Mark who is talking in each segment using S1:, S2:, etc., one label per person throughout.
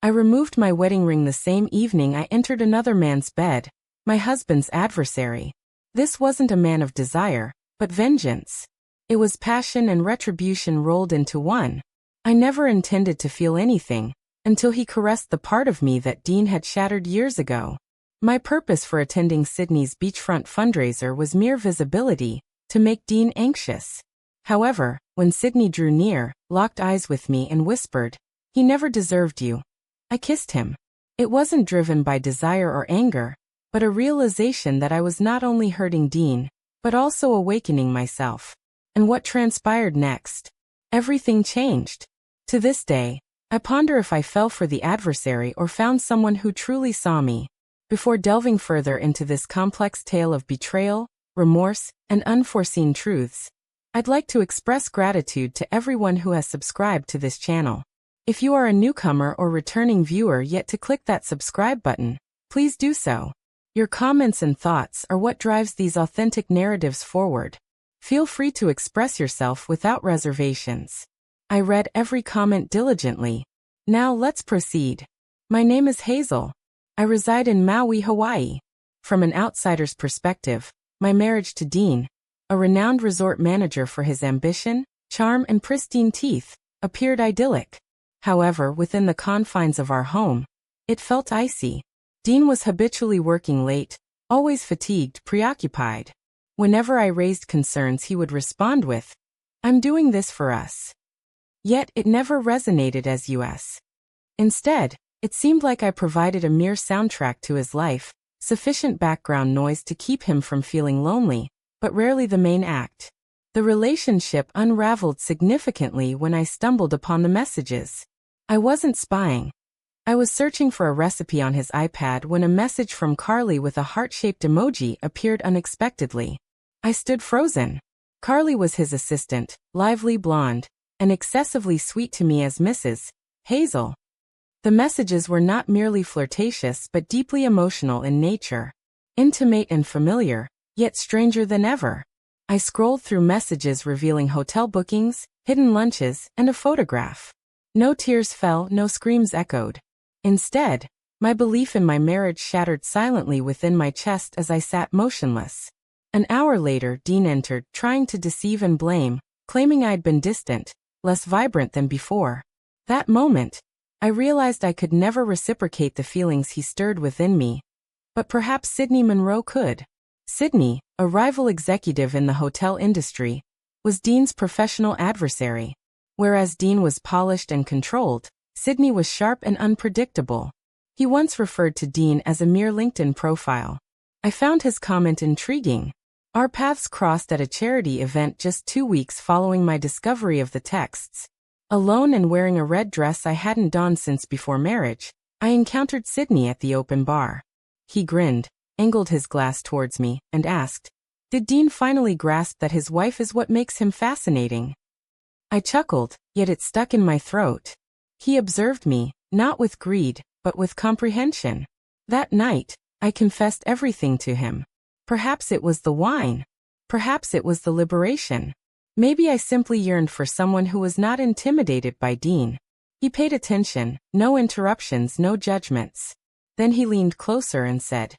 S1: I removed my wedding ring the same evening I entered another man's bed, my husband's adversary. This wasn't a man of desire, but vengeance. It was passion and retribution rolled into one. I never intended to feel anything, until he caressed the part of me that Dean had shattered years ago. My purpose for attending Sydney's beachfront fundraiser was mere visibility, to make Dean anxious. However, when Sydney drew near, locked eyes with me and whispered, "He never deserved you," I kissed him. It wasn't driven by desire or anger, but a realization that I was not only hurting Dean, but also awakening myself. And what transpired next? Everything changed. To this day, I ponder if I fell for the adversary or found someone who truly saw me. Before delving further into this complex tale of betrayal, remorse, and unforeseen truths, I'd like to express gratitude to everyone who has subscribed to this channel. If you are a newcomer or returning viewer yet to click that subscribe button, please do so. Your comments and thoughts are what drives these authentic narratives forward. Feel free to express yourself without reservations. I read every comment diligently. Now let's proceed. My name is Hazel. I reside in Maui, Hawaii. From an outsider's perspective, my marriage to Dean, a renowned resort manager for his ambition, charm, and pristine teeth, appeared idyllic. However, within the confines of our home, it felt icy. Dean was habitually working late, always fatigued, preoccupied. Whenever I raised concerns, he would respond with, "I'm doing this for us." Yet it never resonated as us. Instead, it seemed like I provided a mere soundtrack to his life, sufficient background noise to keep him from feeling lonely, but rarely the main act. The relationship unraveled significantly when I stumbled upon the messages. I wasn't spying. I was searching for a recipe on his iPad when a message from Carly with a heart-shaped emoji appeared unexpectedly. I stood frozen. Carly was his assistant, lively blonde, and excessively sweet to me as Mrs. Hazel. The messages were not merely flirtatious but deeply emotional in nature. Intimate and familiar, yet stranger than ever. I scrolled through messages revealing hotel bookings, hidden lunches, and a photograph. No tears fell, no screams echoed. Instead, my belief in my marriage shattered silently within my chest as I sat motionless. An hour later, Dean entered, trying to deceive and blame, claiming I'd been distant, less vibrant than before. That moment, I realized I could never reciprocate the feelings he stirred within me. But perhaps Sydney Monroe could. Sydney, a rival executive in the hotel industry, was Dean's professional adversary. Whereas Dean was polished and controlled, Sydney was sharp and unpredictable. He once referred to Dean as a mere LinkedIn profile. I found his comment intriguing. Our paths crossed at a charity event just 2 weeks following my discovery of the texts. Alone and wearing a red dress I hadn't donned since before marriage, I encountered Sydney at the open bar. He grinned, angled his glass towards me, and asked, "Did Dean finally grasp that his wife is what makes him fascinating?" I chuckled, yet it stuck in my throat. He observed me, not with greed, but with comprehension. That night, I confessed everything to him. Perhaps it was the wine. Perhaps it was the liberation. Maybe I simply yearned for someone who was not intimidated by Dean. He paid attention, no interruptions, no judgments. Then he leaned closer and said,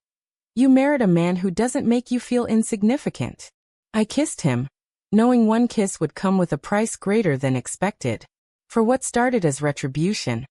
S1: "You married a man who doesn't make you feel insignificant." I kissed him, knowing one kiss would come with a price greater than expected. For what started as retribution,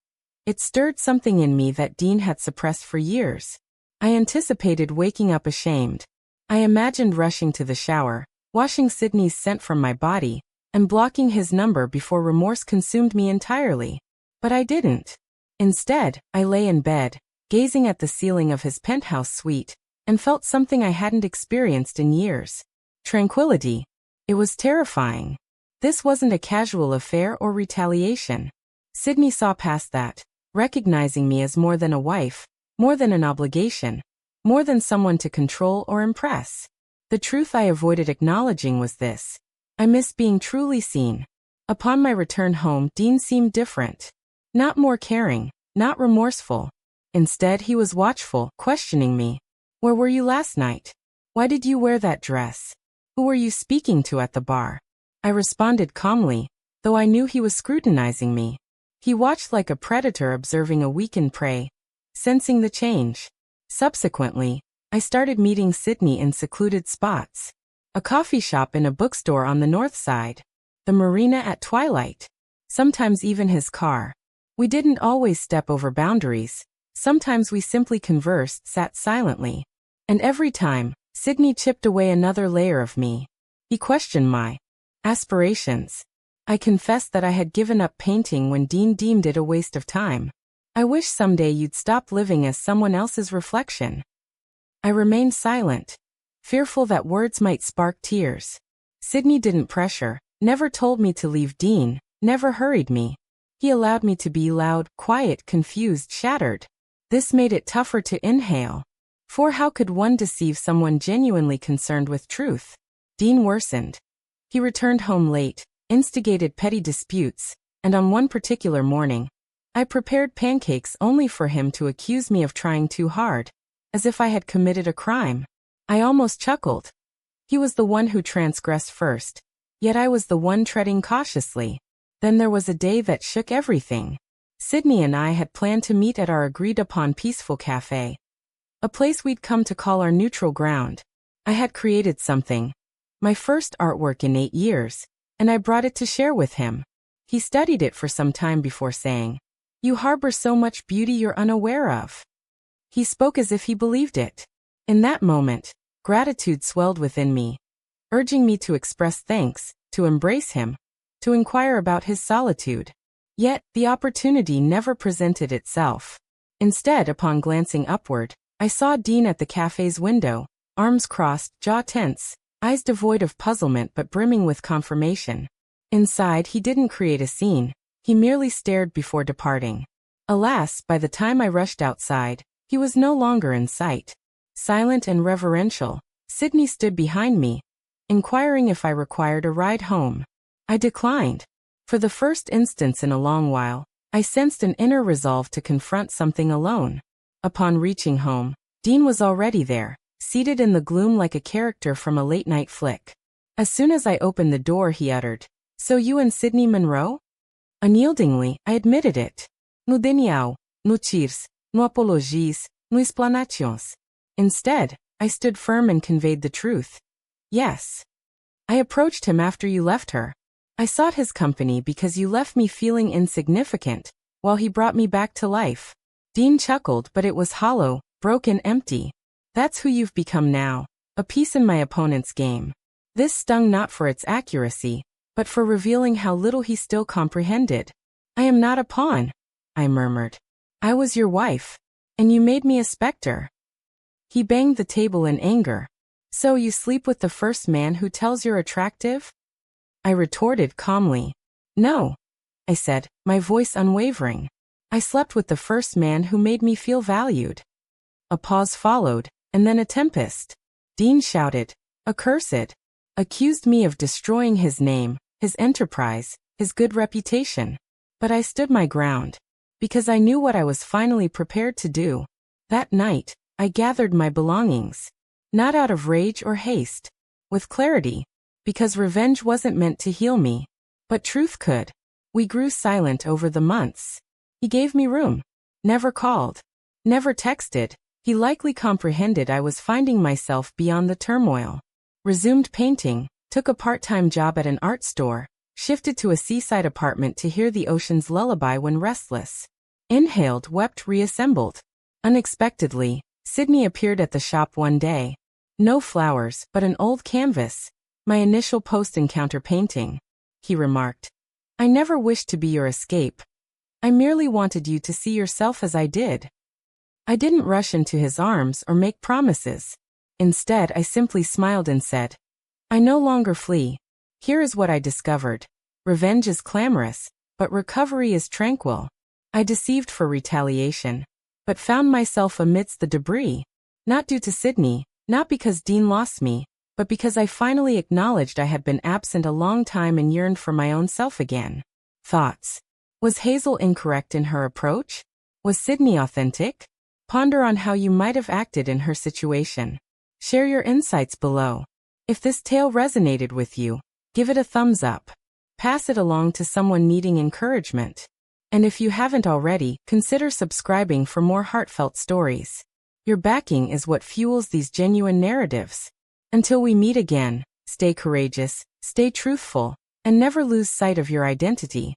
S1: it stirred something in me that Dean had suppressed for years. I anticipated waking up ashamed. I imagined rushing to the shower, washing Sydney's scent from my body, and blocking his number before remorse consumed me entirely. But I didn't. Instead, I lay in bed, gazing at the ceiling of his penthouse suite, and felt something I hadn't experienced in years. Tranquility. It was terrifying. This wasn't a casual affair or retaliation. Sydney saw past that, recognizing me as more than a wife, more than an obligation, more than someone to control or impress. The truth I avoided acknowledging was this: I missed being truly seen. Upon my return home, Dean seemed different. Not more caring, not remorseful. Instead, he was watchful, questioning me. "Where were you last night? Why did you wear that dress? Who were you speaking to at the bar?" I responded calmly, though I knew he was scrutinizing me. He watched like a predator observing a weakened prey, sensing the change. Subsequently, I started meeting Sydney in secluded spots. A coffee shop in a bookstore on the north side. The marina at twilight. Sometimes even his car. We didn't always step over boundaries. Sometimes we simply conversed, sat silently. And every time, Sydney chipped away another layer of me. He questioned my aspirations. I confessed that I had given up painting when Dean deemed it a waste of time. I wish someday you'd stop living as someone else's reflection. I remained silent, fearful that words might spark tears. Sydney didn't pressure, never told me to leave Dean, never hurried me. He allowed me to be loud, quiet, confused, shattered. This made it tougher to inhale. For how could one deceive someone genuinely concerned with truth? Dean worsened. He returned home late, instigated petty disputes, and on one particular morning, I prepared pancakes only for him to accuse me of trying too hard, as if I had committed a crime. I almost chuckled. He was the one who transgressed first, yet I was the one treading cautiously. Then there was a day that shook everything. Sydney and I had planned to meet at our agreed-upon peaceful cafe, a place we'd come to call our neutral ground. I had created something, my first artwork in 8 years, and I brought it to share with him. He studied it for some time before saying, "You harbor so much beauty you're unaware of." He spoke as if he believed it. In that moment, gratitude swelled within me, urging me to express thanks, to embrace him, to inquire about his solitude. Yet, the opportunity never presented itself. Instead, upon glancing upward, I saw Dean at the cafe's window, arms crossed, jaw tense, eyes devoid of puzzlement but brimming with confirmation. Inside, he didn't create a scene, he merely stared before departing. Alas, by the time I rushed outside, he was no longer in sight. Silent and reverential, Sydney stood behind me, inquiring if I required a ride home. I declined. For the first instance in a long while, I sensed an inner resolve to confront something alone. Upon reaching home, Dean was already there, seated in the gloom like a character from a late-night flick. As soon as I opened the door, he uttered, "So you and Sydney Monroe?" Unyieldingly, I admitted it. No denial, no tears, no apologies, no explanations. Instead, I stood firm and conveyed the truth. Yes. I approached him after you left her. I sought his company because you left me feeling insignificant, while he brought me back to life. Dean chuckled, but it was hollow, broken, empty. That's who you've become now, a piece in my opponent's game. This stung not for its accuracy, but for revealing how little he still comprehended. I am not a pawn, I murmured. I was your wife, and you made me a specter. He banged the table in anger. So you sleep with the first man who tells you're attractive? I retorted calmly. No, I said, my voice unwavering. I slept with the first man who made me feel valued. A pause followed, and then a tempest. Dean shouted, accursed, accused me of destroying his name, his enterprise, his good reputation. But I stood my ground, because I knew what I was finally prepared to do. That night, I gathered my belongings, not out of rage or haste, with clarity, because revenge wasn't meant to heal me, but truth could. We grew silent over the months. He gave me room, never called, never texted. He likely comprehended I was finding myself beyond the turmoil. Resumed painting, took a part-time job at an art store, shifted to a seaside apartment to hear the ocean's lullaby when restless. Inhaled, wept, reassembled. Unexpectedly, Sydney appeared at the shop one day. No flowers, but an old canvas. My initial post-encounter painting. He remarked, I never wished to be your escape. I merely wanted you to see yourself as I did. I didn't rush into his arms or make promises. Instead, I simply smiled and said, I no longer flee. Here is what I discovered. Revenge is clamorous, but recovery is tranquil. I deceived for retaliation, but found myself amidst the debris. Not due to Sydney, not because Dean lost me, but because I finally acknowledged I had been absent a long time and yearned for my own self again. Thoughts. Was Hazel incorrect in her approach? Was Sydney authentic? Ponder on how you might have acted in her situation. Share your insights below. If this tale resonated with you, give it a thumbs up. Pass it along to someone needing encouragement. And if you haven't already, consider subscribing for more heartfelt stories. Your backing is what fuels these genuine narratives. Until we meet again, stay courageous, stay truthful, and never lose sight of your identity.